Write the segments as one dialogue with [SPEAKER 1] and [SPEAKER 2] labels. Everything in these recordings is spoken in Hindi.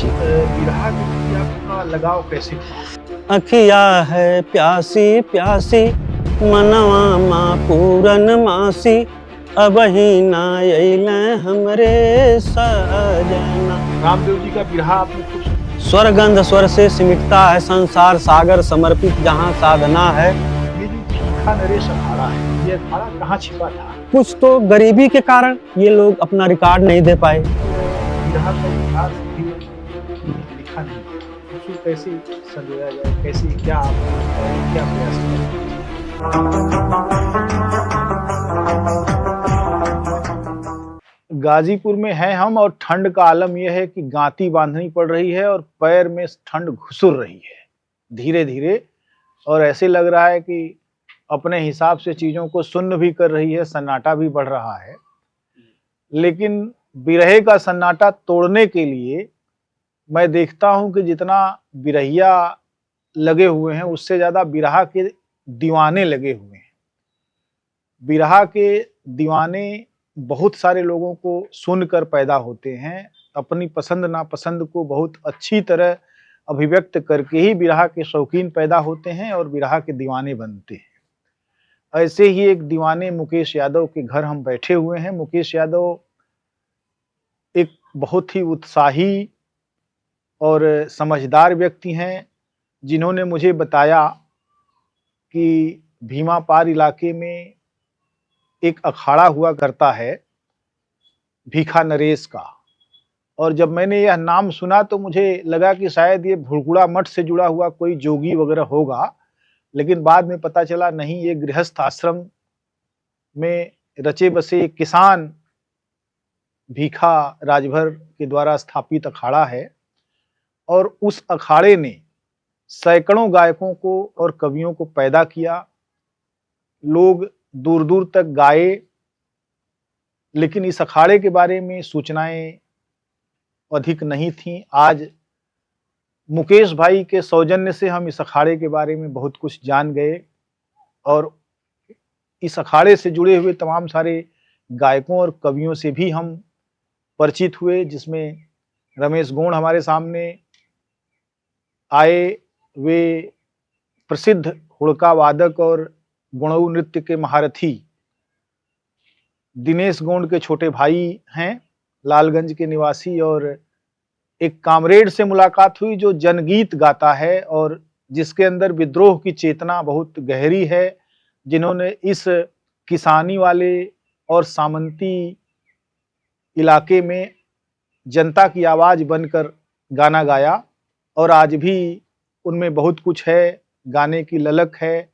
[SPEAKER 1] जी।
[SPEAKER 2] बिरहा के प्रति आपका लगाव कैसे हुआ?
[SPEAKER 1] अखिया है प्यासी प्यासी मनवा माँ पूरन मासी अबही ना अइले हमरे सजना।
[SPEAKER 2] रामदेव जी का बिरहा आपने खूब सुना।
[SPEAKER 1] स्वर्गंध स्वर से सिमटता है संसार सागर समर्पित जहाँ साधना है।
[SPEAKER 2] ये जो भीखा नरेश अखाड़ा है, ये अखाड़ा कहाँ छिपा था?
[SPEAKER 1] कुछ तो गरीबी के कारण ये लोग अपना रिकॉर्ड नहीं दे पाए।
[SPEAKER 2] बिरहा का इतिहास भी लिखा नहीं है। उसको कैसे संजोया जाए, कैसे क्या आप क्या प्रयास करें? गाजीपुर में हैं हम और ठंड का आलम यह है कि गांती बांधनी पड़ रही है और पैर में ठंड घुसुर रही है धीरे धीरे, और ऐसे लग रहा है कि अपने हिसाब से चीजों को सुन्न भी कर रही है, सन्नाटा भी बढ़ रहा है। लेकिन बिरहे का सन्नाटा तोड़ने के लिए मैं देखता हूं कि जितना बिरहिया लगे हुए हैं उससे ज्यादा बिरहा के दीवाने लगे हुए हैं। बिरहा के दीवाने बहुत सारे लोगों को सुनकर पैदा होते हैं, अपनी पसंद नापसंद को बहुत अच्छी तरह अभिव्यक्त करके ही बिरहा के शौकीन पैदा होते हैं और बिरहा के दीवाने बनते हैं। ऐसे ही एक दीवाने मुकेश यादव के घर हम बैठे हुए हैं। मुकेश यादव एक बहुत ही उत्साही और समझदार व्यक्ति हैं, जिन्होंने मुझे बताया कि भीमापार इलाके में एक अखाड़ा हुआ करता है भीखा नरेश का, और जब मैंने यह नाम सुना तो मुझे लगा कि शायद ये भुड़गुड़ा मठ से जुड़ा हुआ कोई जोगी वगैरह होगा, लेकिन बाद में पता चला नहीं, ये गृहस्थ आश्रम में रचे बसे किसान भीखा राजभर के द्वारा स्थापित अखाड़ा है। और उस अखाड़े ने सैकड़ों गायकों को और कवियों को पैदा किया। लोग दूर दूर तक गाए, लेकिन इस अखाड़े के बारे में सूचनाएं अधिक नहीं थीं। आज मुकेश भाई के सौजन्य से हम इस अखाड़े के बारे में बहुत कुछ जान गए और इस अखाड़े से जुड़े हुए तमाम सारे गायकों और कवियों से भी हम परिचित हुए, जिसमें रमेश गोंड हमारे सामने आए। वे प्रसिद्ध हुड़का वादक और गुणऊ नृत्य के महारथी दिनेश गोंड के छोटे भाई हैं, लालगंज के निवासी। और एक कामरेड से मुलाकात हुई जो जनगीत गाता है और जिसके अंदर विद्रोह की चेतना बहुत गहरी है, जिन्होंने इस किसानी वाले और सामंती इलाके में जनता की आवाज बनकर गाना गाया। और आज भी उनमें बहुत कुछ है, गाने की ललक है।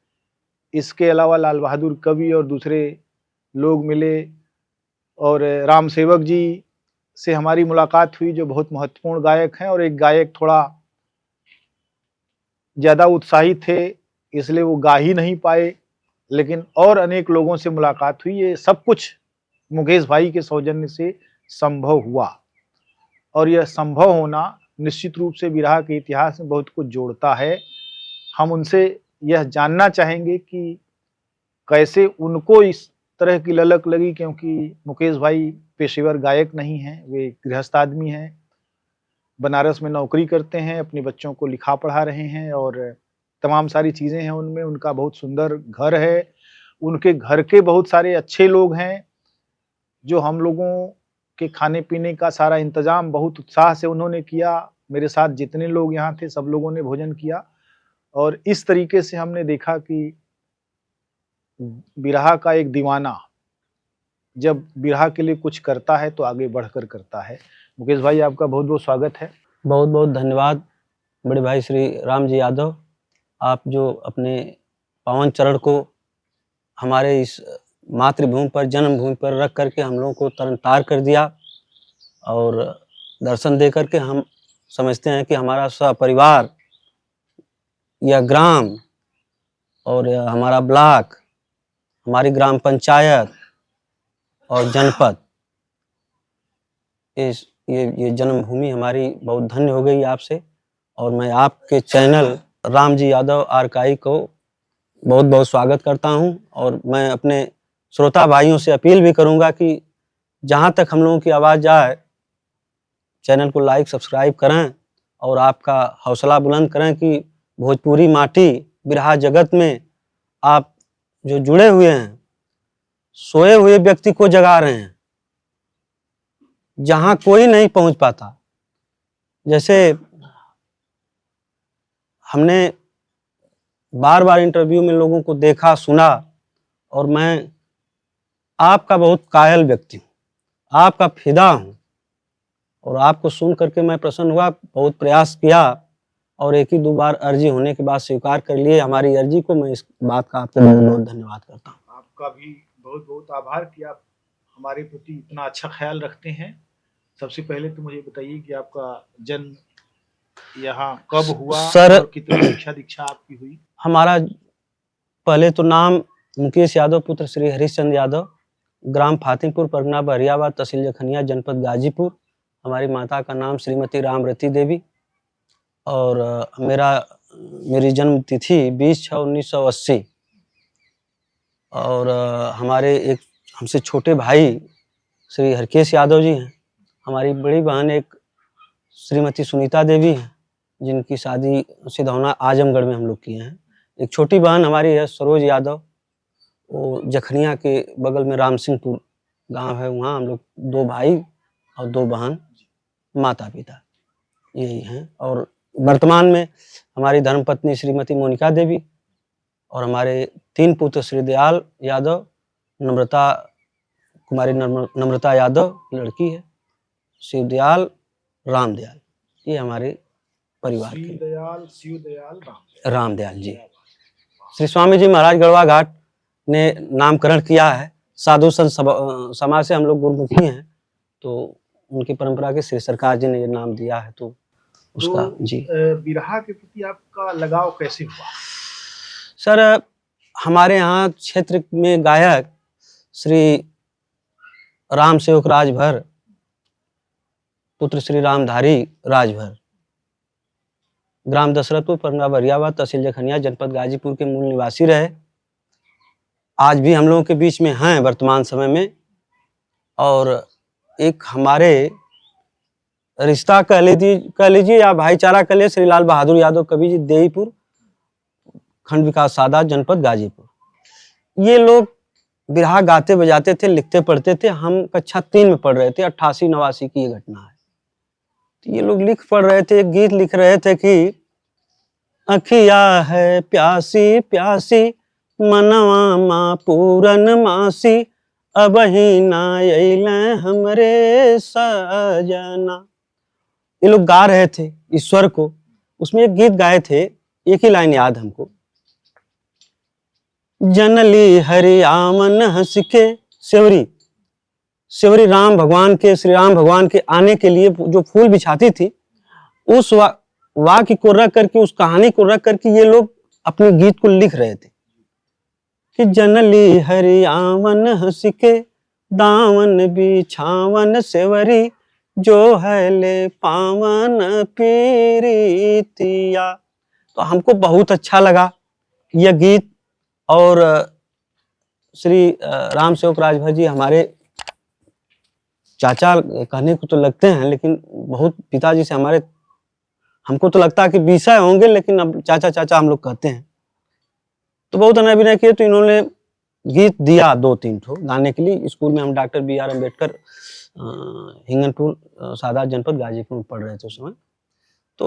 [SPEAKER 2] इसके अलावा लाल बहादुर कवि और दूसरे लोग मिले और राम सेवक जी से हमारी मुलाकात हुई जो बहुत महत्वपूर्ण गायक हैं, और एक गायक थोड़ा ज़्यादा उत्साही थे इसलिए वो गा ही नहीं पाए, लेकिन और अनेक लोगों से मुलाकात हुई। ये सब कुछ मुकेश भाई के सौजन्य से संभव हुआ, और यह संभव होना निश्चित रूप से बिरहा के इतिहास में बहुत कुछ जोड़ता है। हम उनसे यह जानना चाहेंगे कि कैसे उनको इस तरह की ललक लगी, क्योंकि मुकेश भाई पेशेवर गायक नहीं हैं, वे गृहस्थ आदमी हैं, बनारस में नौकरी करते हैं, अपने बच्चों को लिखा पढ़ा रहे हैं और तमाम सारी चीज़ें हैं उनमें। उनका बहुत सुंदर घर है, उनके घर के बहुत सारे अच्छे लोग हैं जो हम लोगों के खाने पीने का सारा इंतजाम बहुत उत्साह से उन्होंने किया। मेरे साथ जितने लोग यहाँ थे सब लोगों ने भोजन किया, और इस तरीके से हमने देखा कि बिरहा का एक दीवाना जब बिरहा के लिए कुछ करता है तो आगे बढ़कर करता है। मुकेश भाई, आपका बहुत बहुत स्वागत है।
[SPEAKER 1] बहुत बहुत धन्यवाद बड़े भाई श्री राम जी यादव, आप जो अपने पावन चरण को हमारे इस मातृभूमि पर, जन्मभूमि पर रख करके हम लोगों को तरनतार कर दिया और दर्शन दे करके हम समझते हैं कि हमारा सपरिवार, यह ग्राम और यह हमारा ब्लॉक, हमारी ग्राम पंचायत और जनपद, ये जन्मभूमि हमारी बहुत धन्य हो गई आपसे। और मैं आपके चैनल राम जी यादव आर्काई को बहुत बहुत स्वागत करता हूं, और मैं अपने श्रोता भाइयों से अपील भी करूंगा कि जहां तक हम लोगों की आवाज़ जाए, चैनल को लाइक सब्सक्राइब करें और आपका हौसला बुलंद करें कि भोजपुरी माटी बिरहा जगत में आप जो जुड़े हुए हैं, सोए हुए व्यक्ति को जगा रहे हैं जहां कोई नहीं पहुंच पाता। जैसे हमने बार बार इंटरव्यू में लोगों को देखा सुना, और मैं आपका बहुत कायल व्यक्ति हूँ, आपका फिदा हूँ, और आपको सुन करके मैं प्रसन्न हुआ, बहुत प्रयास किया और एक ही दो बार अर्जी होने के बाद स्वीकार कर लिए हमारी अर्जी को। मैं इस बात का आपका बहुत बहुत धन्यवाद करता हूँ।
[SPEAKER 2] आपका भी बहुत बहुत आभार कि आप हमारे प्रति इतना अच्छा ख्याल रखते हैं। सबसे पहले तो मुझे बताइए कि आपका जन्म यहाँ कब हुआ
[SPEAKER 1] सर,
[SPEAKER 2] और कितनी शिक्षा दीक्षा आपकी हुई?
[SPEAKER 1] हमारा पहले तो नाम मुकेश यादव पुत्र श्री हरिश्चंद्र यादव, ग्राम फातिमपुर, परगना बहरियाबाद, तहसील जखनिया, जनपद गाजीपुर। हमारी माता का नाम श्रीमती रामरती देवी, और मेरी जन्म तिथि 20/6/1980। और हमारे एक हमसे छोटे भाई श्री हरकेश यादव जी हैं। हमारी बड़ी बहन एक श्रीमती सुनीता देवी हैं, जिनकी शादी सिधौना आजमगढ़ में हम लोग किए हैं। एक छोटी बहन हमारी है सरोज यादव, वो जखनिया के बगल में राम सिंहपुर गांव है, वहाँ हम लोग 2 भाई और 2 बहन, माता पिता यही हैं। और वर्तमान में हमारी धर्मपत्नी श्रीमती मोनिका देवी, और हमारे 3 पुत्र श्री दयाल यादव, नम्रता यादव लड़की है, शिवदयाल, रामदयाल, ये हमारे परिवार के रामदयाल जी। श्री स्वामी जी महाराज गढ़वा घाट ने नामकरण किया है। साधु संत समाज से हम लोग गुरुमुखी हैं, तो उनकी परंपरा के श्री सरकार जी ने ये नाम दिया है, तो उसका जी।
[SPEAKER 2] बिरहा के प्रति आपका लगाव कैसे हुआ?
[SPEAKER 1] सर, हमारे यहाँ क्षेत्र में गायक श्री राम सेवक राजभर पुत्र श्री रामधारी राजभर, ग्राम दशरथपुर, परगना बहरियाबाद, तहसील जखनिया, जनपद गाजीपुर के मूल निवासी रहे। आज भी हम लोगों के बीच में हैं वर्तमान समय में। और एक हमारे रिश्ता कह लीजिए या भाईचारा कह लीजिए, श्री लाल बहादुर यादव कवि जी, देईपुर, खंड विकास सादात, जनपद गाजीपुर। ये लोग बिरहा गाते बजाते थे, लिखते पढ़ते थे। हम कक्षा 3 में पढ़ रहे थे, 88-89 की ये घटना है। तो ये लोग लिख पढ़ रहे थे, एक गीत लिख रहे थे कि अखिया है प्यासी प्यासी, मनवा माँ पूरन मासी, अबही ना अइले हमरे सजना। ये लोग गा रहे थे ईश्वर को। उसमें एक गीत गाए थे, एक ही लाइन याद हमको, जनली हरि आमन हंस के सेवरी राम भगवान के, श्री राम भगवान के आने के लिए जो फूल बिछाती थी, उस वाक्य को रख करके, उस कहानी को रख करके ये लोग अपने गीत को लिख रहे थे कि जनली हरि आमन हंस के, दावन बिछावन सेवरी, जो है ले पावन पीरितिया। तो हमको बहुत अच्छा लगा यह गीत। और श्री राम सेवक राजभर जी हमारे चाचा कहने को तो लगते हैं, लेकिन बहुत पिताजी से हमारे, हमको तो लगता है कि 20 होंगे, लेकिन अब चाचा चाचा हम लोग कहते हैं। तो बहुत अभिनय किए, तो इन्होंने गीत दिया 2-3 ठो गाने के लिए। स्कूल में हम डॉक्टर BR अम्बेडकर हिंगनपुर सादात, जनपद गाजीपुर में पढ़ रहे थे उस समय। तो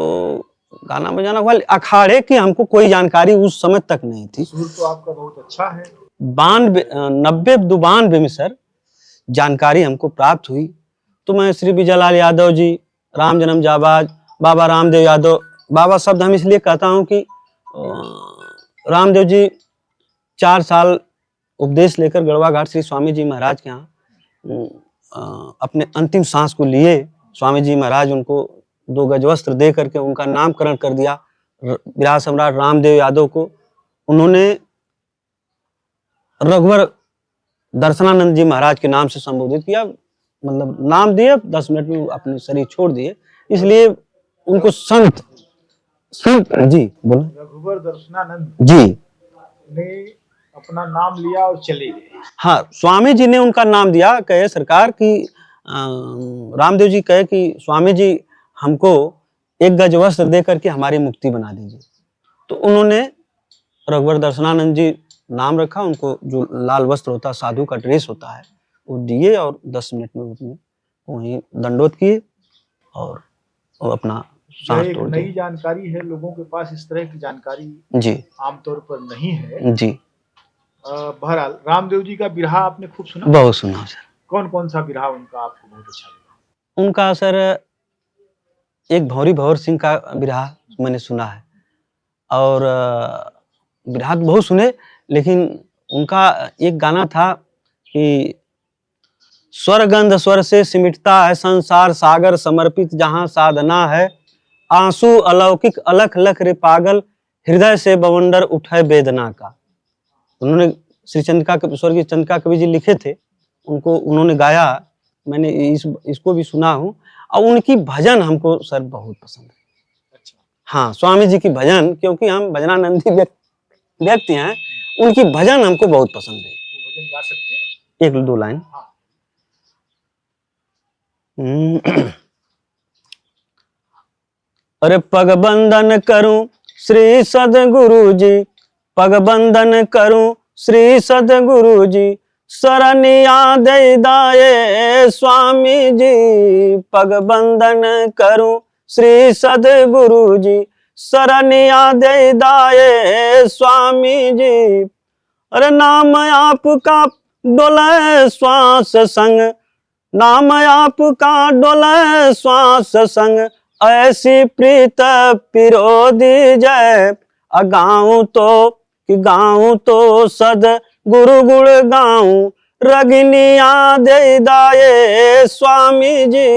[SPEAKER 1] गाना बजाना हुआ। अखाड़े की हमको कोई जानकारी उस समय तक नहीं थी।
[SPEAKER 2] सुर तो आपका बहुत अच्छा है।
[SPEAKER 1] 92 में सर जानकारी हमको प्राप्त हुई। तो मैं श्री विजयलाल यादव जी, राम जन्म जाबाज, बाबा रामदेव यादव, बाबा शब्द हम इसलिए कहता हूँ कि रामदेव जी 4 साल उपदेश लेकर गढ़वा घाट श्री स्वामी जी महाराज के यहाँ अपने अंतिम सांस को लिए। स्वामी जी महाराज उनको 2 गज वस्त्र दे करके उनका नामकरण कर दिया, बिरहा सम्राट रामदेव यादव को। उन्होंने रघुवर दर्शनानंद जी महाराज के नाम से संबोधित किया, मतलब नाम दिए, 10 मिनट में अपने शरीर छोड़ दिए। इसलिए उनको संत जी बोले,
[SPEAKER 2] रघुवर दर्शनानंद
[SPEAKER 1] जी
[SPEAKER 2] ने अपना नाम लिया और चले गए।
[SPEAKER 1] हाँ, स्वामी जी ने उनका नाम दिया, कहे सरकार कि रामदेव जी कहे कि स्वामी जी हमको 1 गज वस्त्र दे करके हमारी मुक्ति बना दीजिए। तो उन्होंने रघुवर दर्शनानंद जी नाम रखा, उनको जो लाल वस्त्र होता है, साधु का ड्रेस होता है, वो दिए और 10 मिनट में उसने वहीं दंडोत किए और अपना
[SPEAKER 2] यह
[SPEAKER 1] सांस
[SPEAKER 2] एक
[SPEAKER 1] तोड़
[SPEAKER 2] नई
[SPEAKER 1] दी।
[SPEAKER 2] जानकारी है, लोगों के पास इस तरह की जानकारी
[SPEAKER 1] जी
[SPEAKER 2] आमतौर पर नहीं है।
[SPEAKER 1] जी,
[SPEAKER 2] बहरहाल रामदेव जी का बिरहा आपने खूब सुना।
[SPEAKER 1] बहुत सुना सर।
[SPEAKER 2] कौन कौन सा बिरहा उनका आपको बहुत अच्छा लगा?
[SPEAKER 1] उनका सर एक भौरी भौर सिंह का बिरहा मैंने सुना है और बिरहा तो बहुत सुने, लेकिन उनका एक गाना था कि स्वर गंध स्वर से सिमटता है संसार सागर समर्पित जहां साधना है, आंसू अलौकिक अलख लख रे पागल हृदय से बवंडर उठे वेदना का। उन्होंने श्री चंद्रिका स्वर्गीय चंद्रिका कवि जी लिखे थे, उनको उन्होंने गाया, मैंने इसको भी सुना हूँ और उनकी भजन हमको सर बहुत पसंद है।
[SPEAKER 2] अच्छा,
[SPEAKER 1] हाँ, स्वामी जी की भजन, क्योंकि हम भजनानंदी व्यक्ति हैं, उनकी भजन हमको बहुत पसंद है।
[SPEAKER 2] वो भजन गा सकते हैं?
[SPEAKER 1] 1-2 लाइन।
[SPEAKER 2] हाँ।
[SPEAKER 1] अरे पग बंदन करूं श्री सदगुरु जी, पग बंदन करूं श्री सदगुरु जी, शरणिया दे दाए स्वामी जी, पग बंदन करूं श्री सदगुरु जी, शरणिया दे दाए स्वामी जी। अरे नाम आपका डोले श्वास संग, नाम आपका डोले श्वास संग, ऐसी प्रीत पिरो दी जय, गाऊं तो सद गुरु गुण गाऊं, रगनिया दे दाए स्वामी जी।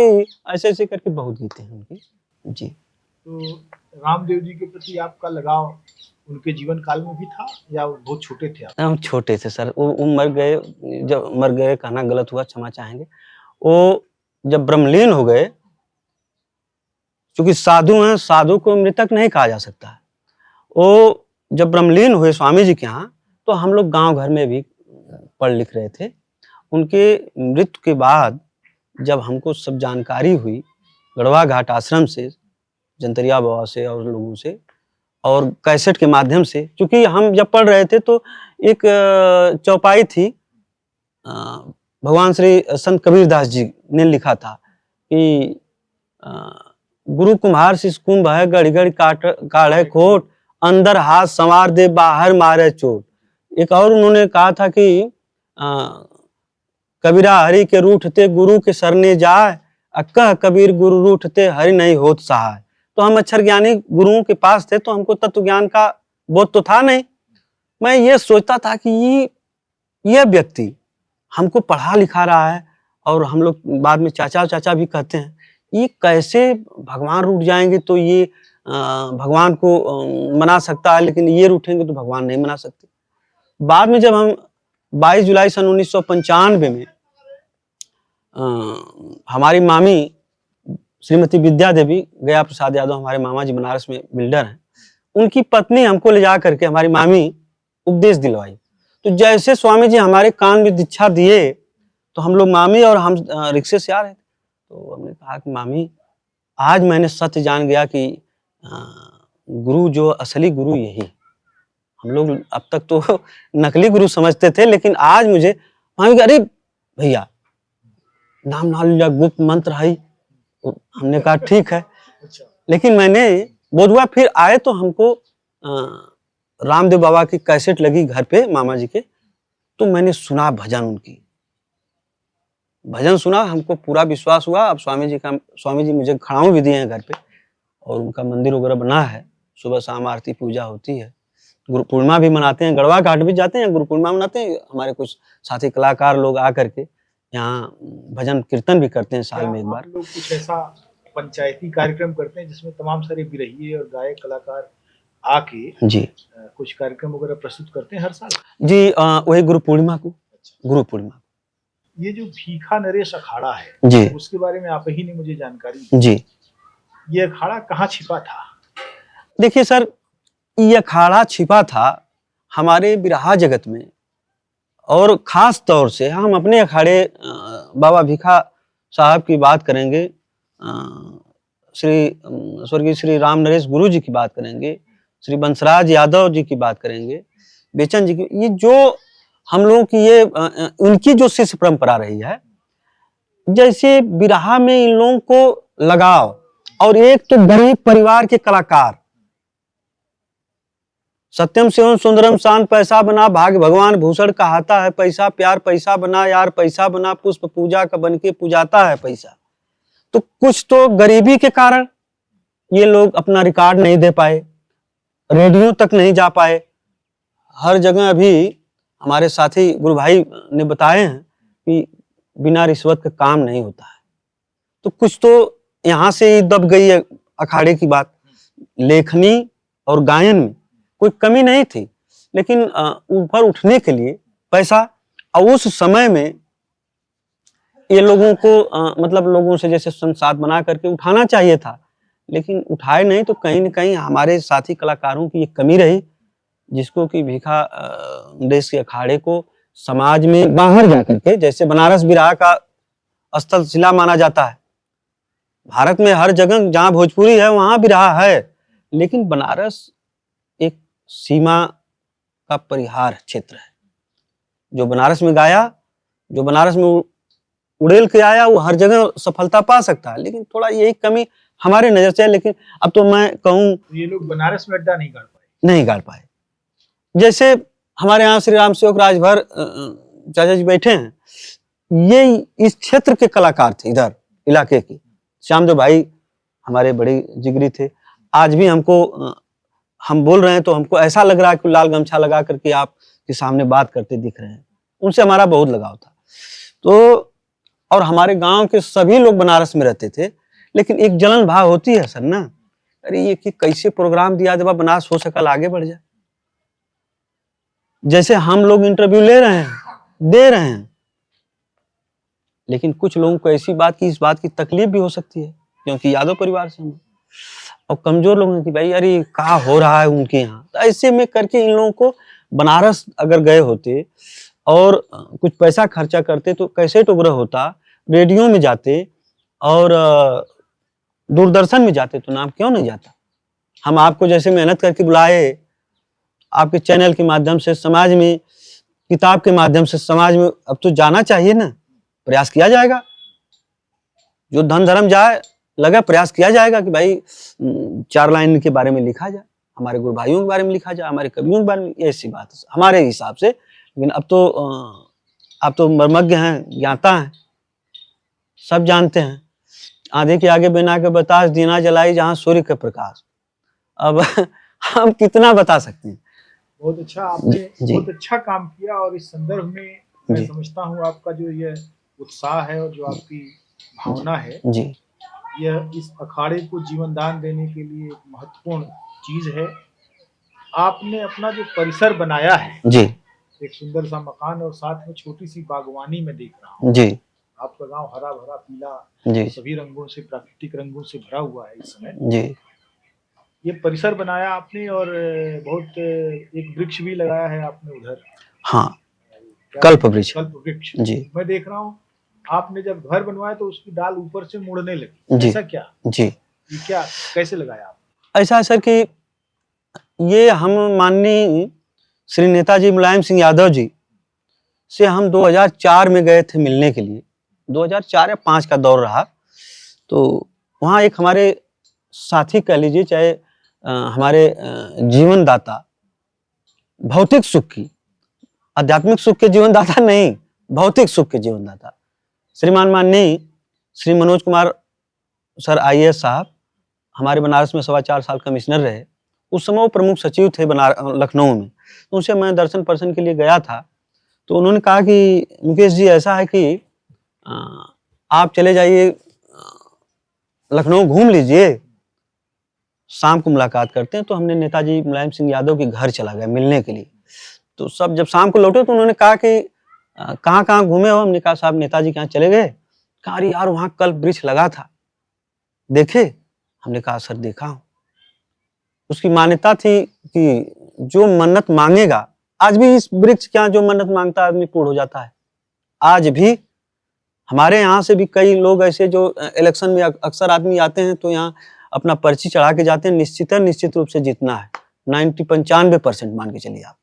[SPEAKER 1] ऐसे ऐसे करके बहुत गीत हैं उनके। जी,
[SPEAKER 2] तो रामदेव जी के प्रति आपका लगाव उनके जीवन काल में भी था या वो बहुत छोटे थे आप?
[SPEAKER 1] हम छोटे थे सर, वो मर गए, जब मर गए कहना गलत हुआ, क्षमा चाहेंगे। वो जब ब्रह्मलीन हो गए, क्योंकि साधु हैं, साधु को मृतक नहीं कहा जा सकता है। वो जब ब्रह्मलीन हुए स्वामी जी के यहाँ, तो हम लोग गांव घर में भी पढ़ लिख रहे थे। उनके मृत्यु के बाद जब हमको सब जानकारी हुई गढ़वा घाट आश्रम से, जंतरिया बाबा से और लोगों से और कैसेट के माध्यम से, क्योंकि हम जब पढ़ रहे थे तो एक चौपाई थी, भगवान श्री संत कबीरदास जी ने लिखा था कि गुरु कुम्हार शिष कुंभ है, गढ़ गढ़ काढ़े खोट, अंदर हाथ संवार दे बाहर मारे चोट। एक और उन्होंने कहा था कि कबीरा हरि के रूठते गुरु के सरने जाए, कह कबीर गुरु रूठते हरि नहीं होत सहाय। तो हम अक्षर ज्ञानी गुरुओं के पास थे, तो हमको तत्व ज्ञान का बोध तो था नहीं। मैं ये सोचता था कि ये व्यक्ति हमको पढ़ा लिखा रहा है, और हम लोग बाद में चाचा चाचा भी कहते हैं, ये कैसे भगवान रूठ जाएंगे तो ये भगवान को मना सकता है, लेकिन ये रूठेंगे तो भगवान नहीं मना सकते। बाद में जब हम 22 जुलाई सन 1995 में हमारी मामी श्रीमती विद्या देवी गया प्रसाद यादव, हमारे मामा जी बनारस में बिल्डर हैं, उनकी पत्नी हमको ले जा करके हमारी मामी उपदेश दिलवाई। तो जैसे स्वामी जी हमारे कान में दीक्षा दिए, तो हम लोग मामी और हम रिक्शे से आ रहे थे, तो हमने कहा कि मामी, आज मैंने सत्य जान गया कि गुरु जो असली गुरु यही। हम लोग अब तक तो नकली गुरु समझते थे, लेकिन आज मुझे मामी, अरे भैया नाम नाल गुप्त मंत्र है। हमने कहा ठीक है, लेकिन मैंने बोधुआ फिर आए तो हमको रामदेव बाबा की कैसेट लगी घर पे मामा जी के, तो मैंने सुना भजन, उनकी भजन सुना, हमको पूरा विश्वास हुआ। अब स्वामी जी मुझे खड़ाऊ भी दिए हैं घर पे, और उनका मंदिर वगैरह बना है, सुबह शाम आरती पूजा होती है, गुरु पूर्णिमा भी मनाते हैं, गढ़वा घाट भी जाते हैं, गुरु पूर्णिमा मनाते हैं। हमारे कुछ साथी कलाकार लोग आकर के यहाँ भजन कीर्तन भी करते हैं साल में एक बार।
[SPEAKER 2] लोग कुछ ऐसा पंचायती कार्यक्रम करते हैं जिसमें तमाम सारे बिरहिए और गायक कलाकार आके
[SPEAKER 1] जी
[SPEAKER 2] कुछ कार्यक्रम वगैरह प्रस्तुत करते हैं हर साल?
[SPEAKER 1] जी, वही गुरु पूर्णिमा को, गुरु पूर्णिमा।
[SPEAKER 2] ये जो भीखा नरेश अखाड़ा है
[SPEAKER 1] जी,
[SPEAKER 2] उसके बारे में आप ही ने मुझे जानकारी दी।
[SPEAKER 1] जी,
[SPEAKER 2] ये अखाड़ा कहाँ छिपा था?
[SPEAKER 1] देखिए सर, ये अखाड़ा छिपा था हमारे बिरहा जगत में, और खास तौर से हम अपने अखाड़े बाबा भीखा साहब की बात करेंगे, स्वर्गीय श्री राम नरेश गुरु जी की बात करेंगे, श्री बंसराज यादव जी की बात करेंगे, बेचन जी की, ये जो हम लोगों की ये उनकी जो शिष्य परंपरा रही है, जैसे बिरहा में इन लोगों को लगाव, और एक तो गरीब परिवार के कलाकार, सत्यम शिवम सुंदरम शांत पैसा बना भाग्य भगवान भूषण कहाता है पैसा, प्यार पैसा बना यार पैसा बना, पुष्प पूजा का बन के पूजाता है पैसा। तो कुछ तो गरीबी के कारण ये लोग अपना रिकॉर्ड नहीं दे पाए, रेडियो तक नहीं जा पाए। हर जगह अभी हमारे साथी गुरु भाई ने बताए हैं कि बिना रिश्वत का काम नहीं होता है। तो कुछ तो यहाँ से ही दब गई है अखाड़े की बात। लेखनी और गायन में कोई कमी नहीं थी, लेकिन ऊपर उठने के लिए पैसा, और उस समय में ये लोगों को मतलब लोगों से जैसे संसाद बना करके उठाना चाहिए था, लेकिन उठाए नहीं। तो कहीं न कहीं हमारे साथी कलाकारों की ये कमी रही, जिसको कि भीखा देश के अखाड़े को समाज में बाहर जाकर के, जैसे बनारस बिरहा का स्थल शिला माना जाता है। भारत में हर जगह जहाँ भोजपुरी है वहाँ बिरहा है, लेकिन बनारस एक सीमा का परिहार क्षेत्र है। जो बनारस में गाया, जो बनारस में उड़ेल के आया, वो हर जगह सफलता पा सकता है, लेकिन थोड़ा यही कमी हमारे नजर से है। लेकिन अब तो मैं कहूँ
[SPEAKER 2] ये लोग बनारस में अड्डा
[SPEAKER 1] नहीं गाड़ पाए। जैसे हमारे यहाँ श्री राम सेवक राजभर चाचा जी बैठे हैं, ये इस क्षेत्र के कलाकार थे, इधर इलाके के। श्यामदेव भाई हमारे बड़े जिगरी थे। आज भी हमको हम बोल रहे हैं तो हमको ऐसा लग रहा है कि लाल गमछा लगा करके आपके सामने बात करते दिख रहे हैं। उनसे हमारा बहुत लगाव था। तो और हमारे गांव के सभी लोग बनारस में रहते थे, लेकिन एक जलन भाव होती है सर ना, अरे ये कि कैसे प्रोग्राम दिया जब बनारस हो सकल आगे बढ़ जाए। जैसे हम लोग इंटरव्यू ले रहे हैं, दे रहे हैं, लेकिन कुछ लोगों को ऐसी बात की इस बात की तकलीफ भी हो सकती है, क्योंकि यादव परिवार से हम और कमजोर लोग हैं कि भाई अरे क्या हो रहा है उनके यहाँ। तो ऐसे में करके इन लोगों को बनारस अगर गए होते और कुछ पैसा खर्चा करते तो कैसेट वगैरह होता, रेडियो में जाते और दूरदर्शन में जाते, तो नाम क्यों नहीं जाता। हम आपको जैसे मेहनत करके बुलाए, आपके चैनल के माध्यम से समाज में, किताब के माध्यम से समाज में अब तो जाना चाहिए ना, प्रयास किया जाएगा। जो धन धर्म जाए लगा, प्रयास किया जाएगा कि भाई 4 लाइन के बारे में लिखा जाए, हमारे गुरु भाइयों के बारे में लिखा जाए, हमारे कवियों के बारे में। ऐसी बात है हमारे हिसाब से। लेकिन अब तो मर्मज्ञ हैं, ज्ञाता हैं, सब जानते हैं। आंधी के आगे बिना के बतास, दीना जलाई जहां सूर्य का प्रकाश। अब हम कितना बता सकते हैं।
[SPEAKER 2] बहुत अच्छा, आपने बहुत अच्छा काम किया। और इस संदर्भ में मैं समझता हूँ आपका जो ये उत्साह है और जो आपकी भावना है जी, यह इस अखाड़े को जीवन दान देने के लिए एक महत्वपूर्ण चीज है। आपने अपना जो परिसर बनाया है जी, एक सुंदर सा मकान और साथ में छोटी सी बागवानी में देख रहा हूँ जी। आपका गांव हरा भरा पीला जी, सभी रंगों से, प्राकृतिक रंगों से भरा हुआ है इस समय जी। ये परिसर बनाया आपने और बहुत एक वृक्ष भी लगाया है आपने उधर। हाँ, कल्प वृक्ष जी। मैं देख रहा हूँ आपने जब घर बनवाया तो उसकी डाल ऊपर से मुड़ने लगी, ऐसा क्या जी? ये क्या कैसे लगाया आप?
[SPEAKER 1] ऐसा सर कि ये हम माननीय श्री नेताजी मुलायम सिंह यादव जी से हम 2004 में गए थे मिलने के लिए। 2004 या 5 का दौर रहा। तो वहाँ एक हमारे साथी कह लीजिए, चाहे हमारे जीवन दाता, भौतिक सुख की, आध्यात्मिक सुख के जीवन दाता नहीं, भौतिक सुख के जीवन दाता श्रीमान माननीय श्री मनोज कुमार सर IAS साहब हमारे बनारस में 4.25 साल कमिश्नर रहे। उस समय वो प्रमुख सचिव थे लखनऊ में। तो उनसे मैं दर्शन पर्शन के लिए गया था। तो उन्होंने कहा कि मुकेश जी ऐसा है कि आप चले जाइए लखनऊ, घूम लीजिए, शाम को मुलाकात करते हैं। तो हमने नेताजी मुलायम सिंह यादव के घर चला गया मिलने के लिए। तो सब जब शाम को लौटे तो उन्होंने कहा कि कहाँ कहाँ घूमे हो? हमने कहा साहब नेताजी के यहाँ चले गए। कहा अरे यार वहाँ कल्प वृक्ष लगा था, देखे? हमने कहा सर देखा हूँ। उसकी मान्यता थी कि जो मन्नत मांगेगा, आज भी इस वृक्ष के यहाँ जो मन्नत मांगता है आदमी पूर्ण हो जाता है। आज भी हमारे यहाँ से भी कई लोग ऐसे जो इलेक्शन में अक्सर आदमी आते हैं तो यहाँ अपना पर्ची चढ़ा के जाते हैं, निश्चित रूप से जीतना है, 95% मान के चलिए आप।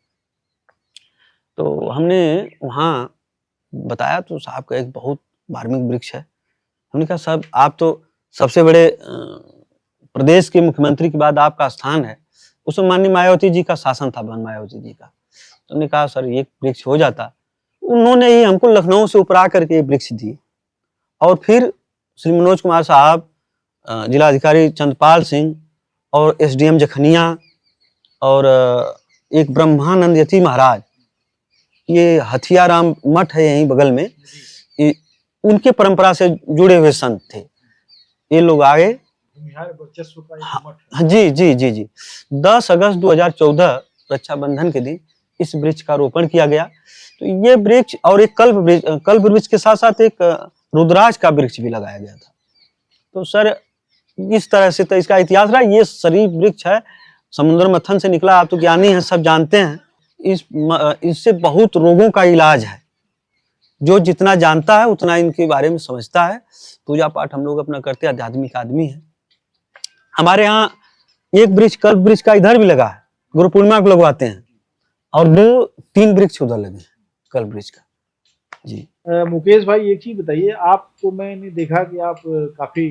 [SPEAKER 1] तो हमने वहाँ बताया तो साहब का एक बहुत मार्मिक वृक्ष है। हमने कहा साहब आप तो सबसे बड़े प्रदेश के मुख्यमंत्री के बाद आपका स्थान है, उसमें माननीय मायावती जी का शासन था, मायावती जी का। तो हमने कहा सर ये वृक्ष हो जाता, उन्होंने ही हमको लखनऊ से उपरा करके वृक्ष दी। और फिर श्री मनोज कुमार साहब, जिलाधिकारी चंद्रपाल सिंह और एसडीएम जखनिया और एक ब्रह्मानंद यति महाराज, ये हथियाराम मठ है यहीं बगल में, उनके परंपरा से जुड़े हुए संत थे। ये लोग आगे जी जी जी जी 10 अगस्त 2014 रक्षाबंधन के दिन इस वृक्ष का रोपण किया गया। तो ये वृक्ष और एक कल्प वृक्ष के साथ साथ एक रुद्राक्ष का वृक्ष भी लगाया गया था। तो सर इस तरह से तो इसका इतिहास रहा। ये शरीफ वृक्ष है, समुद्र मंथन से निकला, आप तो ज्ञानी हैं, सब जानते हैं। इससे बहुत रोगों का इलाज है। जो जितना जानता है उतना इनके बारे में समझता है। पूजा पाठ हम लोग अपना करते हैं, आध्यात्मिक आदमी है। हमारे यहाँ एक वृक्ष कल्प वृक्ष का इधर भी लगा है, गुरु पूर्णिमा को लगवाते हैं, और 2-3 वृक्ष उधर लगे हैं कल्प वृक्ष का जी।
[SPEAKER 2] मुकेश भाई एक चीज बताइए, आपको मैंने देखा कि आप काफी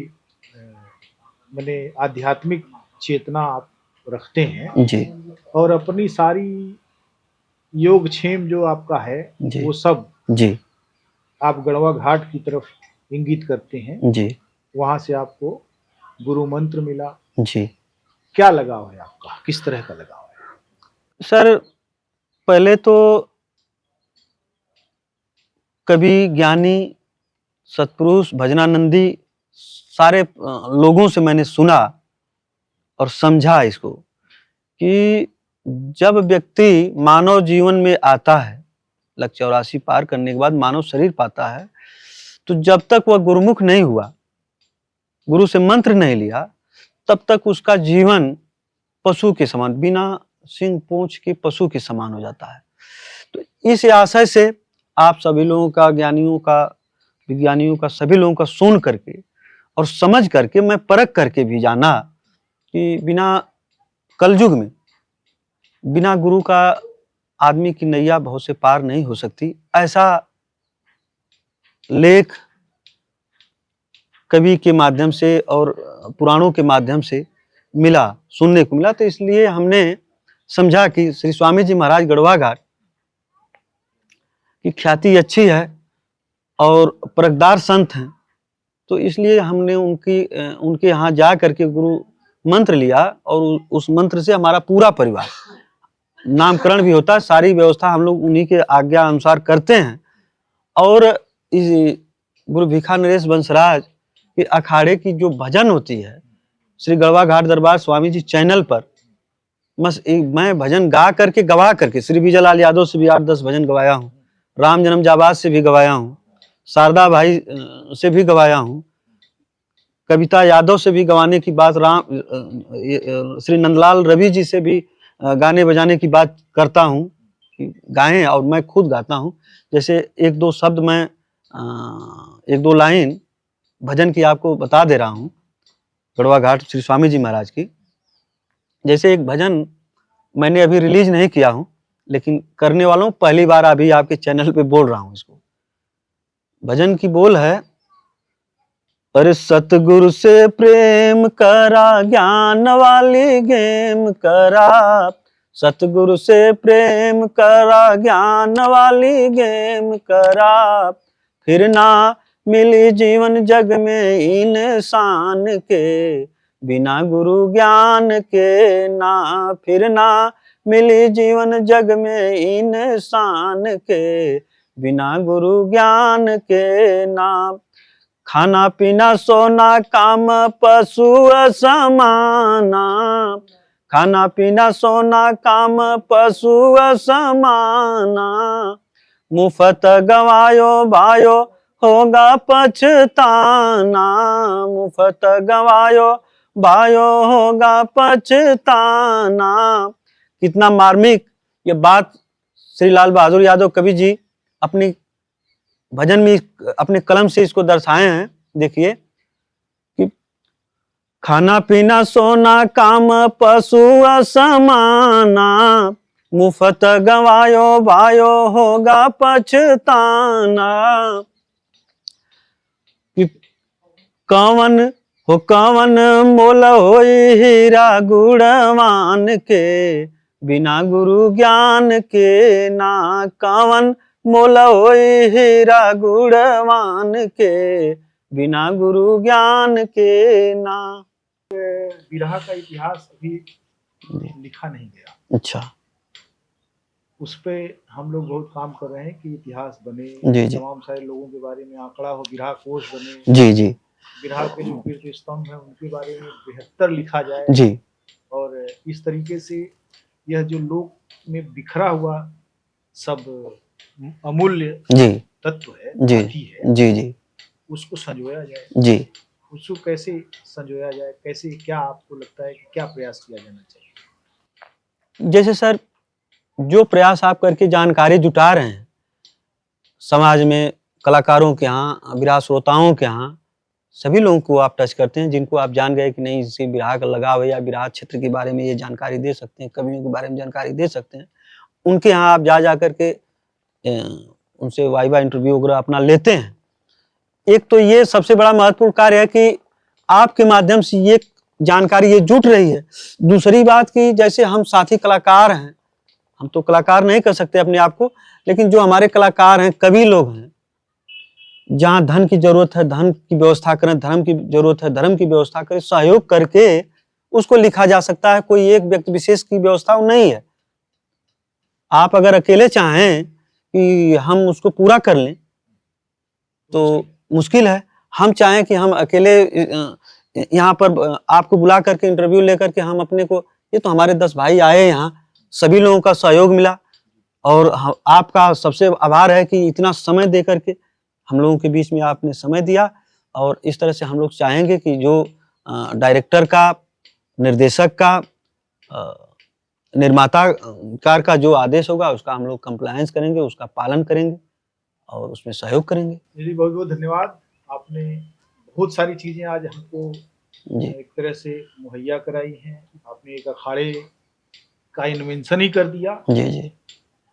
[SPEAKER 2] मैंने आध्यात्मिक चेतना आप रखते हैं
[SPEAKER 1] जी,
[SPEAKER 2] और अपनी सारी योगक्षेम जो आपका है वो सब
[SPEAKER 1] जी
[SPEAKER 2] आप गढ़वा घाट की तरफ इंगित करते हैं
[SPEAKER 1] जी।
[SPEAKER 2] वहां से आपको गुरु मंत्र मिला
[SPEAKER 1] जी।
[SPEAKER 2] क्या लगाव है आपका, किस तरह का लगाव है?
[SPEAKER 1] सर पहले तो कभी ज्ञानी सतपुरुष भजनानंदी सारे लोगों से मैंने सुना और समझा इसको कि जब व्यक्ति मानव जीवन में आता है, लक्ष्य 84 पार करने के बाद मानव शरीर पाता है, तो जब तक वह गुरुमुख नहीं हुआ, गुरु से मंत्र नहीं लिया, तब तक उसका जीवन पशु के समान, बिना सिंह पूंछ के पशु के समान हो जाता है। तो इस आशय से आप सभी लोगों का, ज्ञानियों का, विज्ञानियों का, सभी लोगों का सुन करके और समझ करके मैं परख करके भी जाना कि बिना कलयुग में बिना गुरु का आदमी की नैया बहुत से पार नहीं हो सकती। ऐसा लेख कवि के माध्यम से और पुराणों के माध्यम से मिला, सुनने को मिला। तो इसलिए हमने समझा कि श्री स्वामी जी महाराज गढ़वा घाट की ख्याति अच्छी है और परखदार संत हैं, तो इसलिए हमने उनके यहाँ जा करके गुरु मंत्र लिया और उस मंत्र से हमारा पूरा परिवार, नामकरण भी होता है, सारी व्यवस्था हम लोग उन्हीं के आज्ञा अनुसार करते हैं। और इस गुरु भिखा नरेश बंसराज के अखाड़े की जो भजन होती है श्री गढ़वा घाट दरबार स्वामी जी चैनल पर, बस मैं भजन गा करके गवा करके श्री विजयलाल यादव से भी 8-10 भजन गवाया हूँ, राम जन्म जाबाज से भी गवाया हूँ, शारदा भाई से भी गवाया हूँ, कविता यादव से भी गवाने की बात, श्री नंदलाल रवि जी से भी गाने बजाने की बात करता हूँ कि गाएं, और मैं खुद गाता हूँ। जैसे 1-2 शब्द मैं 1-2 लाइन भजन की आपको बता दे रहा हूँ गढ़वा घाट श्री स्वामी जी महाराज की। जैसे एक भजन मैंने अभी रिलीज नहीं किया हूँ, लेकिन करने वाला हूँ, पहली बार अभी आपके चैनल पे बोल रहा हूँ इसको। भजन की बोल है, अरे सतगुरु से प्रेम करा, ज्ञान वाली गेम करा, सतगुरु से प्रेम करा, ज्ञान वाली गेम करा, फिर ना मिली जीवन जग में इंसान के, बिना गुरु ज्ञान के ना, फिर ना मिली जीवन जग में इंसान के, बिना गुरु ज्ञान के ना, खाना पीना सोना काम पशु समाना, खाना पीना सोना काम पशु समाना, मुफ्त गवायो भायो होगा पछताना, मुफ्त गवायो भायो होगा पछताना। कितना मार्मिक ये बात श्री लाल बहादुर यादव कवि जी अपनी भजन में अपने कलम से इसको दर्शाए हैं। देखिए कि खाना पीना सोना काम पशु समाना, मुफ्त गवायो भायो होगा पछताना। कि कवन मोल होई हीरा गुणवान के, बिना गुरु ज्ञान के ना। कवन मोल होई हीरा गुणवान के, बिना गुरु ज्ञान के ना।
[SPEAKER 2] बिरहा का इतिहास अभी लिखा नहीं गया।
[SPEAKER 1] अच्छा।
[SPEAKER 2] उस पे हम लोग बहुत काम कर रहे हैं कि इतिहास बने,
[SPEAKER 1] जी।
[SPEAKER 2] तमाम सारे लोगों के बारे में आंकड़ा हो, बिरहा कोश बने।
[SPEAKER 1] जी।
[SPEAKER 2] बिरहा के जो कीर्ति स्तंभ है उनके बारे में बेहतर लिखा जाए।
[SPEAKER 1] जी।
[SPEAKER 2] और इस तरीके से यह जो लोक में बिखरा हुआ सब अमूल्य
[SPEAKER 1] जी
[SPEAKER 2] तत्व है,
[SPEAKER 1] जी,
[SPEAKER 2] उसको संजोया जाए।
[SPEAKER 1] जी।
[SPEAKER 2] उसको कैसे संजोया जाए, कैसे, क्या आपको लगता है कि क्या प्रयास किया जाना चाहिए?
[SPEAKER 1] जैसे सर, जो प्रयास आप करके जानकारी जुटा रहे हैं समाज में, कलाकारों के यहाँ, बिरहा श्रोताओं के यहाँ, सभी लोगों को आप टच करते हैं, जिनको आप जान गए कि नहीं इसी बिरहा का लगाव है या बिरहा क्षेत्र के बारे में ये जानकारी दे सकते हैं, कवियों के बारे में जानकारी दे सकते हैं, उनके यहाँ आप जा करके उनसे वाइवा इंटरव्यू वगैरह अपना लेते हैं। एक तो ये सबसे बड़ा महत्वपूर्ण कार्य है कि आपके माध्यम से ये जानकारी ये जुट रही है। दूसरी बात कि जैसे हम साथी कलाकार हैं, हम तो कलाकार नहीं कर सकते अपने आप को, लेकिन जो हमारे कलाकार हैं, कवि लोग हैं, जहाँ धन की जरूरत है धन की व्यवस्था करें, धर्म की जरूरत है धर्म की व्यवस्था करें, सहयोग करके उसको लिखा जा सकता है। कोई एक व्यक्ति विशेष की व्यवस्था नहीं है। आप अगर अकेले चाहें कि हम उसको पूरा कर लें तो मुश्किल है। हम चाहें कि हम अकेले यहाँ पर आपको बुला करके इंटरव्यू लेकर के हम अपने को, ये तो हमारे 10 भाई आए यहाँ, सभी लोगों का सहयोग मिला और आपका सबसे आभार है कि इतना समय दे करके हम लोगों के बीच में आपने समय दिया। और इस तरह से हम लोग चाहेंगे कि जो डायरेक्टर का, निर्देशक का, निर्माताकार का जो आदेश होगा उसका हम लोग कंप्लायंस करेंगे, उसका पालन करेंगे और उसमें सहयोग करेंगे।
[SPEAKER 2] जी, बहुत बहुत धन्यवाद। आपने बहुत सारी चीजें आज हमको एक तरह से मुहैया कराई हैं। आपने एक अखाड़े का इन्वेंशन ही कर दिया।
[SPEAKER 1] जी।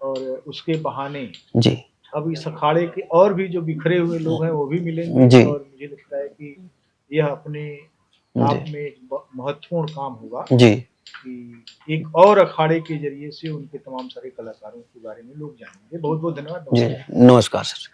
[SPEAKER 1] और
[SPEAKER 2] उसके बहाने
[SPEAKER 1] जी
[SPEAKER 2] अब इस अखाड़े के और भी जो बिखरे हुए लोग हैं वो भी मिलेंगे। और मुझे लगता है कि यह अपने आप में एक महत्वपूर्ण काम होगा
[SPEAKER 1] जी
[SPEAKER 2] कि एक और अखाड़े के जरिए से उनके तमाम सारे कलाकारों के बारे में लोग जानेंगे। बहुत बहुत धन्यवाद।
[SPEAKER 1] जी, नमस्कार सर।